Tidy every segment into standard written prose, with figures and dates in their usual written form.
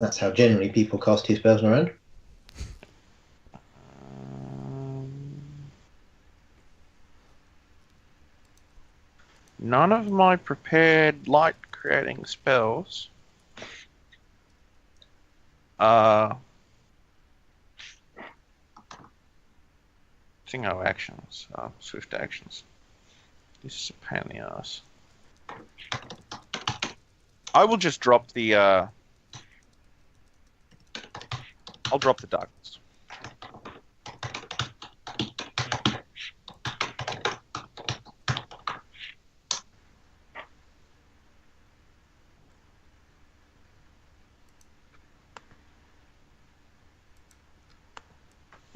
That's how generally people cast two spells in a round. None of my prepared light creating spells are single actions, swift actions. This is a pain in the ass. I will just drop the. I'll drop the darkness.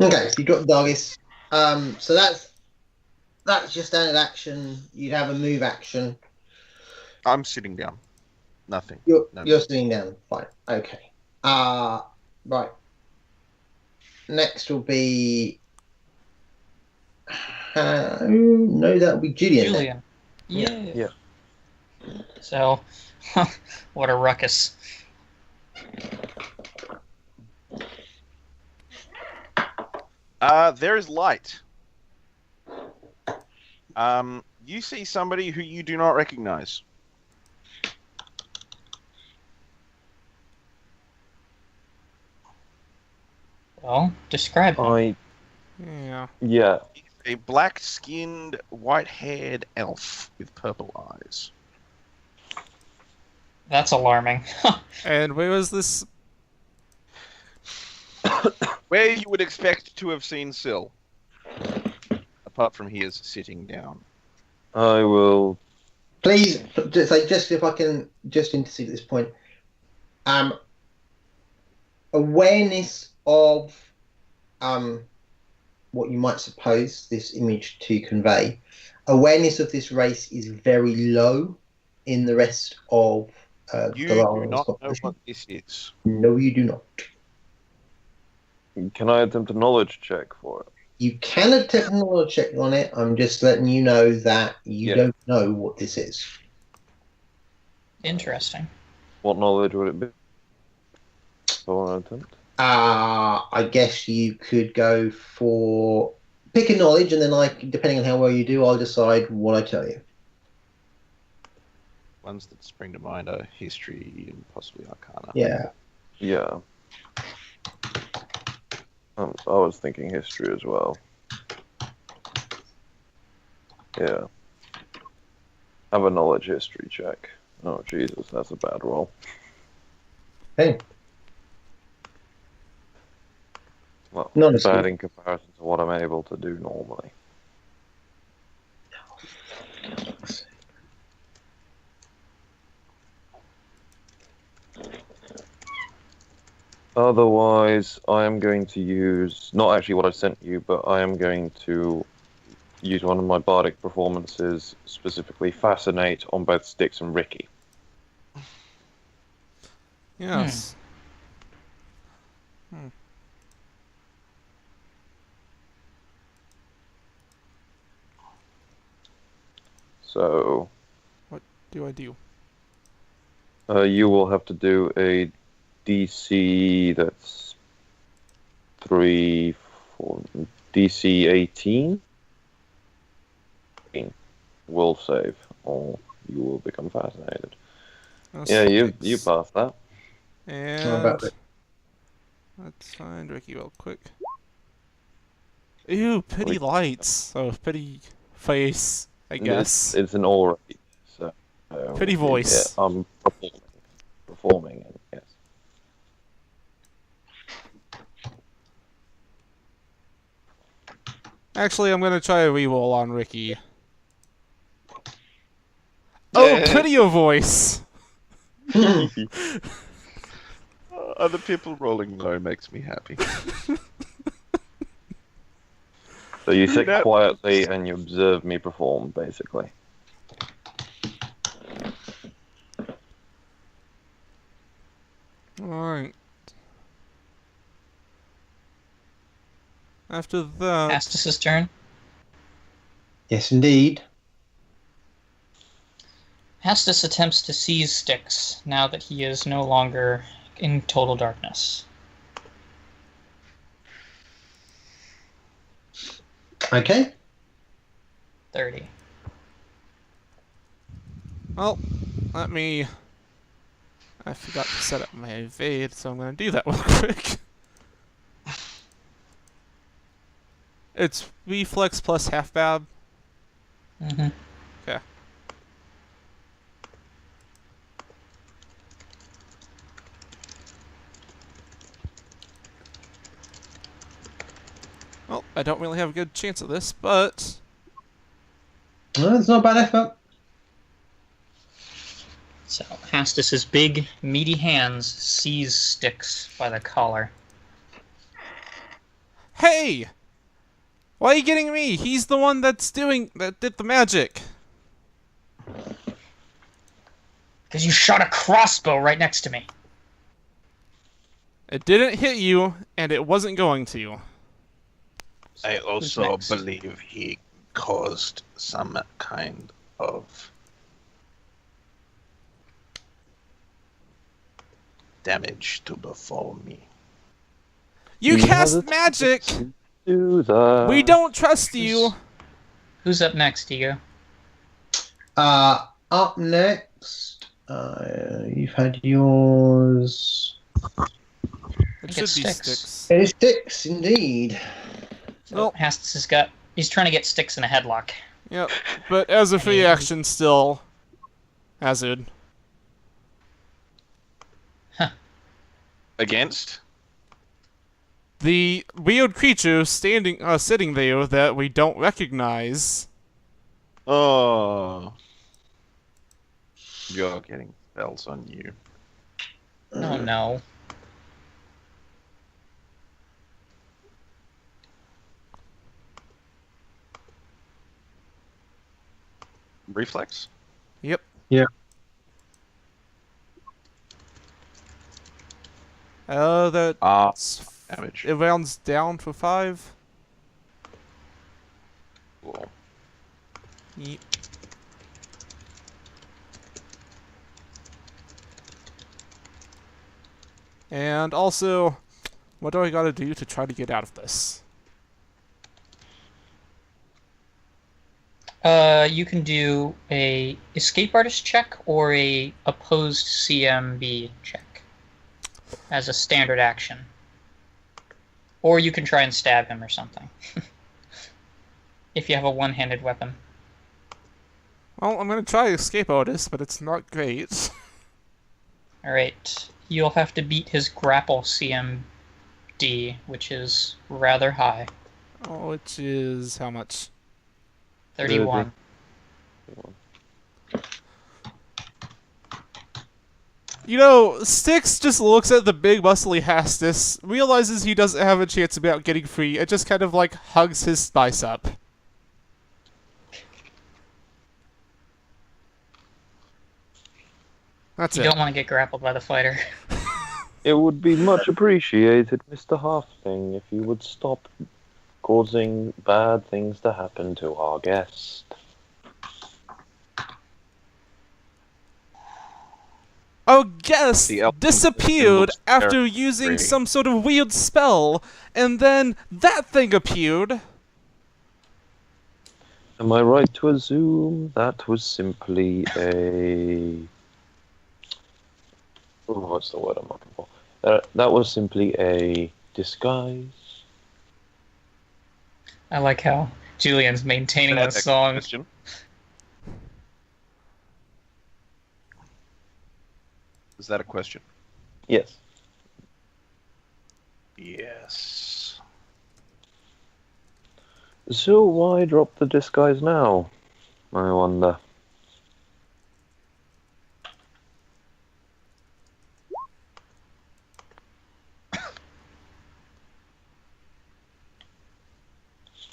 Okay, so you drop the Dargis. So that's your standard action. You'd have a move action. I'm sitting down. Nothing. You're sitting down. Fine. Okay. Right. Next will be. No, that'll be Julian. Julian. Yeah. So, what a ruckus. There is light. You see somebody who you do not recognize. Well, describe him. Yeah. A black-skinned, white-haired elf with purple eyes. That's alarming. And where was this? Where you would expect to have seen Syl. Apart from he is sitting down. I will. Please, just if I can just intercede at this point. Awareness of what you might suppose this image to convey. Awareness of this race is very low in the rest of You do not know what this is. No, you do not. Can I attempt a knowledge check for it? You can attempt a knowledge check on it. I'm just letting you know that you don't know what this is. Interesting. What knowledge would it be for an attempt? I guess you could go for pick a knowledge, and then depending on how well you do, I'll decide what I tell you. Ones that spring to mind are history and possibly arcana. Yeah. I was thinking history as well. Yeah. Have a knowledge history check. Oh, Jesus, that's a bad roll. Hey. Well, Not as bad good. in comparison to what I'm able to do normally. Otherwise, I am going to use, not actually what I sent you, but I am going to use one of my bardic performances, specifically Fascinate on both Styx and Ricky. Yes. So, What do I do? you will have to do a DC that's 3, 4, DC 18 will save, or you will become fascinated. Yeah, you passed that. And let's find Ricky real quick. Ew, pity lights. Oh, pity face, I guess. It's an aura. So, Pity voice. Yeah, I'm performing it, yes. Actually, I'm gonna try a reroll on Ricky. Oh, pity your voice. Other people rolling low makes me happy. So you sit quietly and you observe me perform, basically. Alright. After that... Astus's turn. Yes, indeed. Astus attempts to seize Styx now that he is no longer in total darkness. Okay. 30. Well, let me... I forgot to set up my evade, so I'm going to do that real quick. It's reflex plus half bab. Mm-hmm. Okay. Well, I don't really have a good chance of this, but... Well, it's not a bad effort. So Hastus's big, meaty hands seize Styx by the collar. Hey! Why are you getting me? He's the one that did the magic. Because you shot a crossbow right next to me. It didn't hit you, and it wasn't going to. I also next? believe he caused some kind of damage to befall me. You We cast have a magic! Do that. We don't trust you! Who's up next, Ego? Up next, you've had yours. It I should think be it's Styx. It is Styx, indeed. So Well- Hastus he's trying to get Styx in a headlock. Yep, but as a free action, still... Hazard. Against? The weird creature sitting there that we don't recognize. Oh. You're getting spells on you. Oh no. Reflex? Yep. Yeah. That Damage. it rounds down for 5. Cool. Yep. And also, what do I gotta do to try to get out of this? You can do a escape artist check or a opposed CMB check as a standard action. Or you can try and stab him or something. If you have a one-handed weapon. Well, I'm gonna try escape artist, but it's not great. Alright. You'll have to beat his grapple CMD, which is rather high. Oh, which is how much? 31. You know, Styx just looks at the big muscly Hastus, realizes he doesn't have a chance about getting free, and just kind of like hugs his bicep. That's You it. don't want to get grappled by the fighter. It would be much appreciated, Mr. Halfling, if you would stop causing bad things to happen to our guest. Our guest The elf disappeared looks after very using pretty. some sort of weird spell, and then that thing appeared. Am I right to assume that was simply a... Oh, what's the word I'm looking for? That was simply a disguise? I like how Julian's maintaining the That's a song. question. Is that a question? Yes. Yes. So why drop the disguise now? I wonder.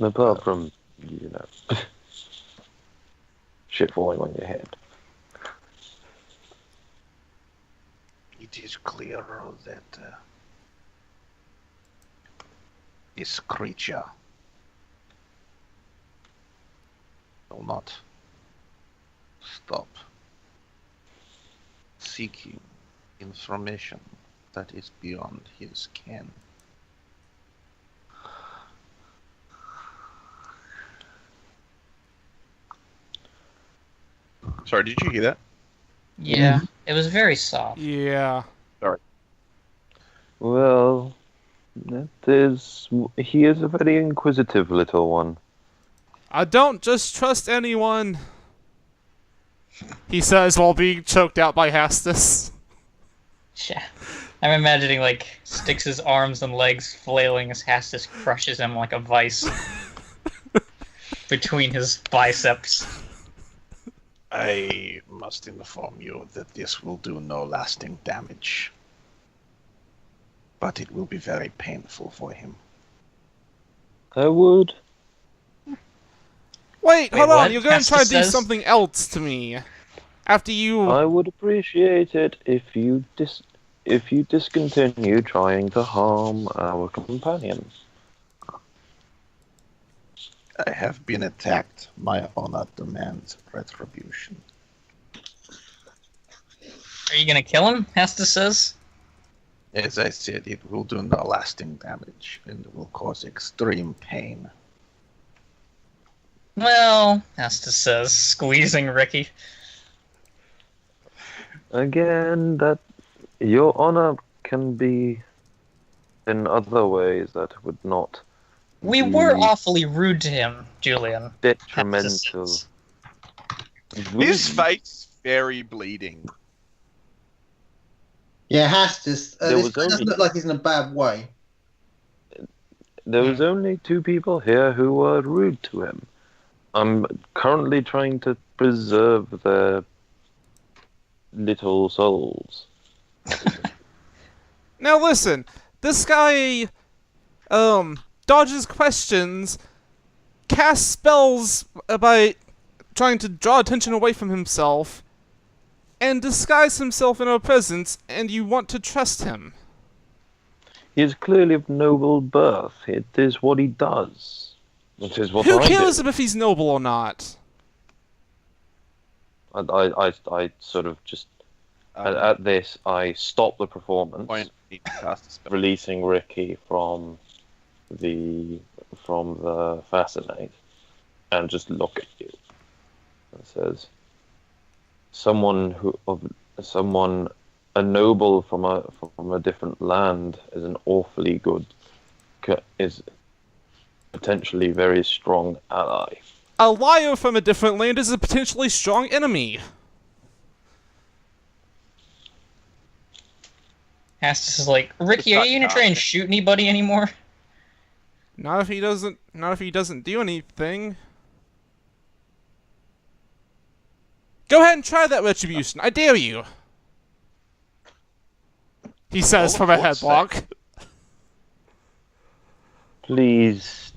Apart from, you know, shit falling on your head. It is clear that this creature will not stop seeking information that is beyond his ken. Sorry, did you hear that? Yeah, it was very soft. Yeah. Well, he is a very inquisitive little one. I don't just trust anyone, he says while being choked out by Hastus. Yeah. I'm imagining, like, Styx's arms and legs flailing as Hastus crushes him like a vice between his biceps. I must inform you that this will do no lasting damage. But it will be very painful for him. I would. Wait, hold what? on, you're going to try to do Hastus says? something else to me. After you... I would appreciate it if you discontinue trying to harm our companions. I have been attacked. My honor demands retribution. Are you gonna kill him? Hastus says. As I said, it will do no lasting damage and will cause extreme pain. Well, Hastus says, squeezing Ricky. Again, that your honor can be in other ways that would not We be were awfully rude to him, Julian. detrimental. Hastus says. His face very bleeding. Yeah, Hastus. There This was guy doesn't only- look like he's in a bad way. There was only 2 people here who were rude to him. I'm currently trying to preserve their little souls. Now listen, this guy, dodges questions, casts spells by trying to draw attention away from himself, and disguise himself in our presence, and you want to trust him. He is clearly of noble birth. It is what he does. It is what Who I cares do. if he's noble or not? I sort of just at this I stop the performance, Point need to cast a spell. releasing Ricky from the fascinate, and just look at you. It says, a noble from a different land is an awfully good, is potentially very strong ally. A liar from a different land is a potentially strong enemy. Hastus is like, Ricky, are you gonna try and shoot anybody anymore? Not if he doesn't do anything. Go ahead and try that retribution. I dare you. He says from a headlock. Please.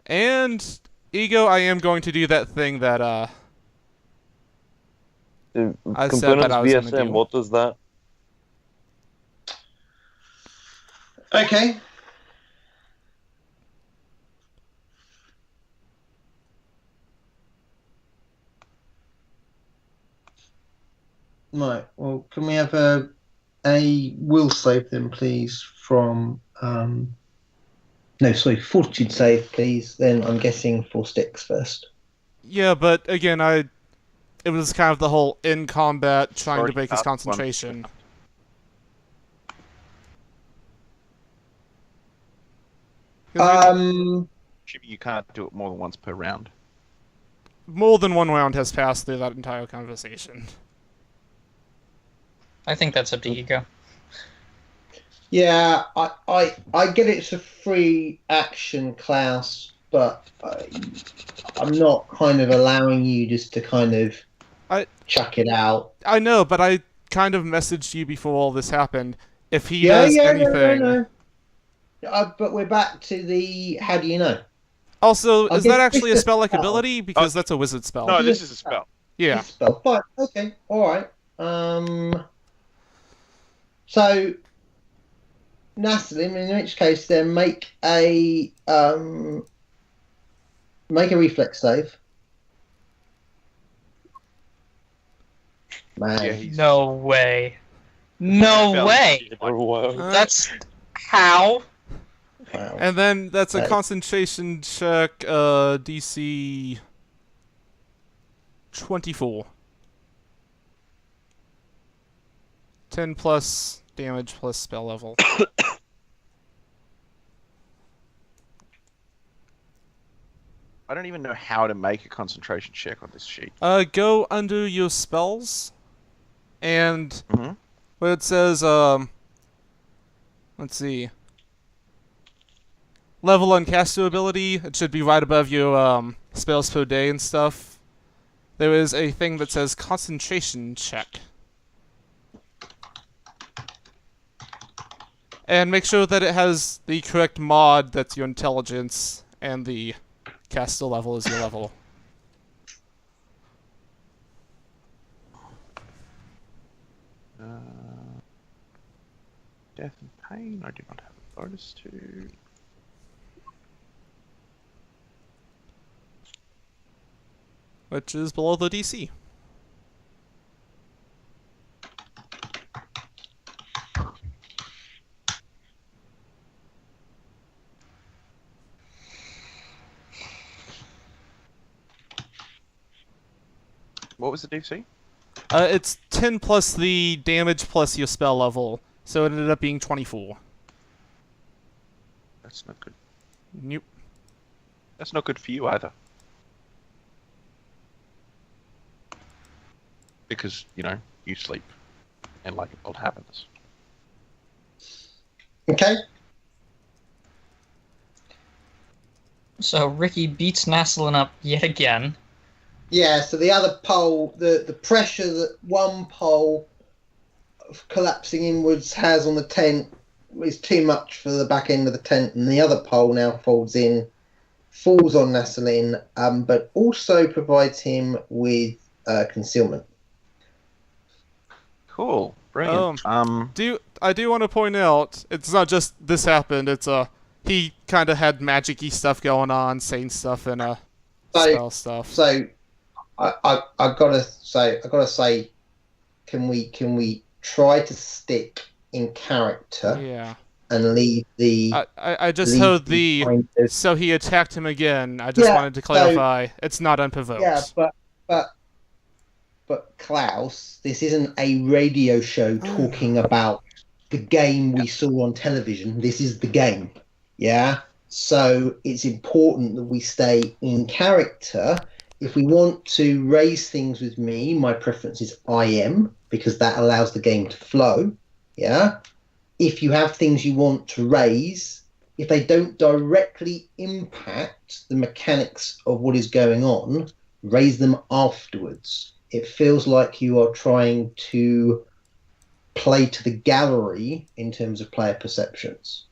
And Ego, I am going to do that thing that I said that I was going to VSM, do. what does that? Okay. Right. Well, can we have a will save then, please? From no, sorry, fortitude save, please. Then I'm guessing for Styx first. Yeah, but again, it was kind of the whole in combat trying to Already break his got one. concentration. Assuming you can't do it more than once per round. More than one round has passed through that entire conversation. I think that's up to Ego. Yeah, I get it's a free action class, but I'm not kind of allowing you just to kind of chuck it out. I know, but I kind of messaged you before all this happened. If he does anything... No. But we're back to the how do you know? Also, I'll is that give actually a this a spell-like spell. ability? Because that's a wizard spell. No, this is a spell. Yeah. Spell. Fine. Okay. All right. So, Natalie, in which case, then make a reflex save. Man. Yeah, he's No way. No Fell. way! Whoa. That's how? Wow. And then that's a That- concentration check, DC 24. 10 plus damage plus spell level. I don't even know how to make a concentration check on this sheet. Go under your spells, and Mm-hmm. where it says, let's see. Level on caster ability, it should be right above your, spells per day and stuff. There is a thing that says concentration check. And make sure that it has the correct mod that's your intelligence, and the caster level is your level. Death and pain, I do not have a bonus to. Which is below the DC. What was the DC? It's 10 plus the damage plus your spell level, so it ended up being 24. That's not good. Nope. That's not good for you either. Because, you know, you sleep. And like what happens. Okay. So Ricky beats Naslin up yet again. Yeah, so the other pole, the pressure that one pole collapsing inwards has on the tent is too much for the back end of the tent, and the other pole now falls on Naslin, but also provides him with concealment. Cool. Brilliant. I do want to point out, it's not just this happened, it's he kind of had magic-y stuff going on, saying stuff and spell stuff. So I gotta say, can we try to stick in character Yeah. and leave the I just leave heard the the kind of- so he attacked him again. I just Yeah, wanted to clarify, it's not unprovoked. yeah, but Klaus, this isn't a radio show talking about the game we saw on television. This is the game, yeah. So it's important that we stay in character. If we want to raise things with me, my preference is IM because that allows the game to flow, yeah. If you have things you want to raise, if they don't directly impact the mechanics of what is going on, raise them afterwards. It feels like you are trying to play to the gallery in terms of player perceptions.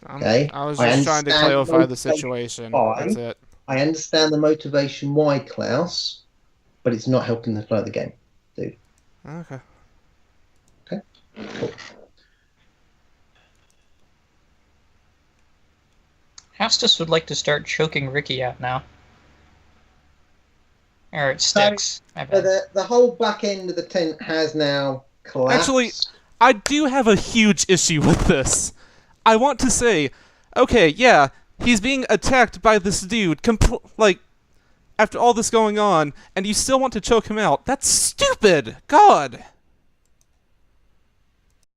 Okay? I was I just trying to understand clarify the motivation situation. why. That's it. I understand the motivation why, Klaus, but it's not helping the flow of the game, dude. Okay. Okay? Cool. Hastus would like to start choking Ricky out now. Or it sticks. My So bad. the whole back end of the tent has now collapsed. Actually, I do have a huge issue with this. I want to say, okay, yeah, he's being attacked by this dude, after all this going on, and you still want to choke him out. That's stupid! God!